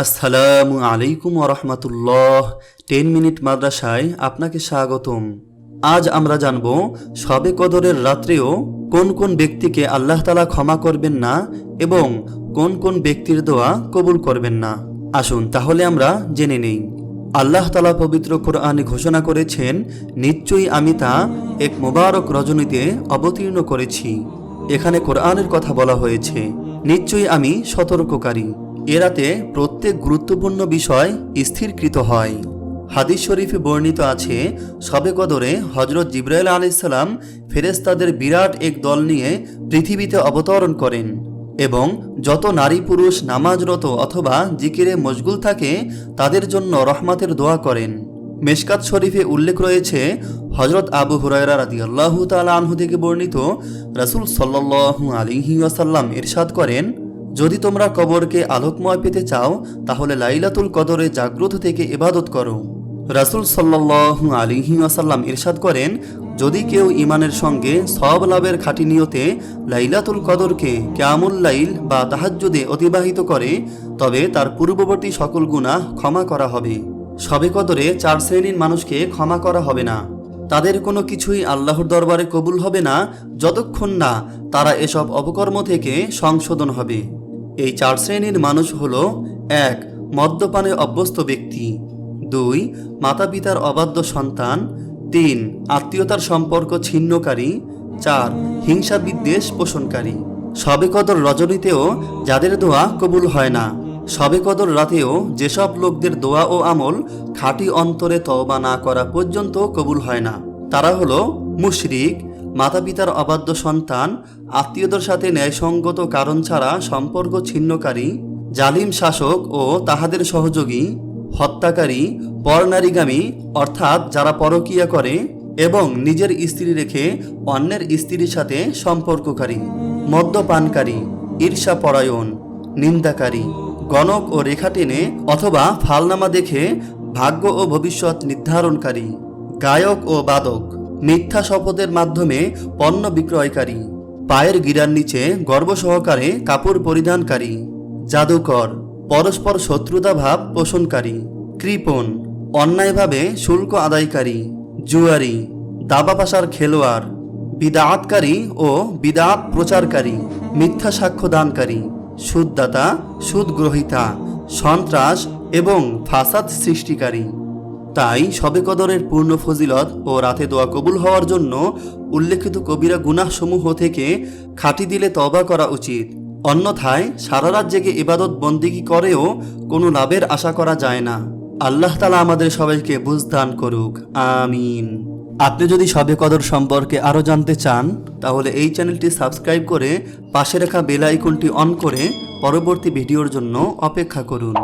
আসসালামু আলাইকুম ওরহমতুল্লাহ। 10 মিনিট মাদ্রাসায় আপনাকে স্বাগতম। আজ আমরা জানব শবে কদরের রাত্রেও কোন কোন ব্যক্তিকে আল্লাহ তাআলা ক্ষমা করবেন না এবং কোন কোন ব্যক্তির দোয়া কবুল করবেন না। আসুন তাহলে আমরা জেনে নেই। আল্লাহ তাআলা পবিত্র কোরআনে ঘোষণা করেছেন, নিশ্চয়ই আমি তা এক মোবারক রজনীতে অবতীর্ণ করেছি। এখানে কোরআনের কথা বলা হয়েছে, নিশ্চয়ই আমি সতর্ককারী। এ রাতে প্রত্যেক গুরুত্বপূর্ণ বিষয় স্থিরকৃত হয়। হাদিস শরীফে বর্ণিত আছে, শবে কদরে হযরত জিবরাইল আলাইহিস সালাম ফেরেশতাদের বিরাট এক দল নিয়ে পৃথিবীতে অবতরণ করেন এবং যত নারী পুরুষ নামাজরত অথবা জিকিরে মশগুল থাকে তাদের জন্য রহমতের দোয়া করেন। মেশকাত শরীফে উল্লেখ রয়েছে, হযরত আবু হুরায়রা রাদিয়াল্লাহু তাআলা আনহু থেকে বর্ণিত, রাসূল সাল্লাল্লাহু আলাইহি ওয়াসাল্লাম ইরশাদ করেন, যদি তোমরা কবরকে আলোকময় পেতে চাও তাহলে লাইলাতুল কদরে জাগ্রত থেকে ইবাদত করো। রাসূল সাল্লাল্লাহু আলাইহি ওয়াসাল্লাম ইরশাদ করেন, যদি কেউ ঈমানের সঙ্গে সওয়াব লাভের খাঁটি নিয়তে লাইলাতুল কদরকে কিয়ামুল লাইল বা তাহাজ্জুদে অতিবাহিত করে তবে তার পূর্ববর্তী সকল গুনাহ ক্ষমা করা হবে। শবে কদরে 4 শ্রেণীর মানুষকে ক্ষমা করা হবে না। তাদের কোনো কিছুই আল্লাহর দরবারে কবুল হবে না যতক্ষণ না তারা এসব অপকর্ম থেকে সংশোধন হবে। এই 4 শ্রেণীর মানুষ হলো: 1. মদ্যপানে অভ্যস্ত ব্যক্তি, 2. মাতা পিতার অবাধ্য সন্তান, 3. আত্মীয়তার সম্পর্ক ছিন্নকারী, 4. হিংসা বিদ্বেষ পোষণকারী। শবে কদর রজনীতেও যাদের দোয়া কবুল হয় না, শবে কদর রাতেও যেসব লোকদের দোয়া ও আমল খাঁটি অন্তরে তওবা না করা পর্যন্ত কবুল হয় না, তারা হলো মুশরিক, মাতা পিতার অবাধ্য সন্তান, আত্মীয়দের সাথে ন্যায়সঙ্গত কারণ ছাড়া সম্পর্ক ছিন্নকারী, জালিম শাসক ও তাহাদের সহযোগী, হত্যাকারী, পরনারীগামী অর্থাৎ যারা পরকীয়া করে এবং নিজের স্ত্রী রেখে অন্যের স্ত্রীর সাথে সম্পর্ককারী, মদ্যপানকারী, ঈর্ষাপরায়ণ, নিন্দাকারী, গণক ও রেখা টেনে অথবা ফালনামা দেখে ভাগ্য ও ভবিষ্যৎ নির্ধারণকারী, গায়ক ও বাদক, মিথ্যা শপথের মাধ্যমে পণ্য বিক্রয়কারী, পায়ের গিরার নিচে গর্ব সহকারে কাপড় পরিধানকারী, জাদুকর, পরস্পর শত্রুতা ভাব পোষণকারী, কৃপণ, অন্যায়ভাবে শুল্ক আদায়কারী, জুয়ারি, দাবা পাশার খেলোয়াড়, বিদআতকারী ও বিদআত প্রচারকারী, মিথ্যা সাক্ষ্য দানকারী, সুদদাতা, সুদগ্রহীতা, সন্ত্রাস এবং ফাসাদ সৃষ্টিকারী। তাই শবে কদরের পূর্ণ ফজিলত ও রাতে দোয়া কবুল হওয়ার জন্য উল্লেখিত কবিরা গুনাহ সমূহ থেকে খাঁটি দিলে তওবা করা উচিত। অন্যথায় সারা রাত জেগে ইবাদত বন্দেগী করেও কোনো লাভের আশা করা যায় না। আল্লাহ তাআলা আমাদের সবাইকে বুঝ দান করুক, আমিন। আপনি যদি শবে কদর সম্পর্কে আরও জানতে চান তাহলে এই চ্যানেলটি সাবস্ক্রাইব করে পাশে রাখা বেল আইকনটি অন করে পরবর্তী ভিডিওর জন্য অপেক্ষা করুন।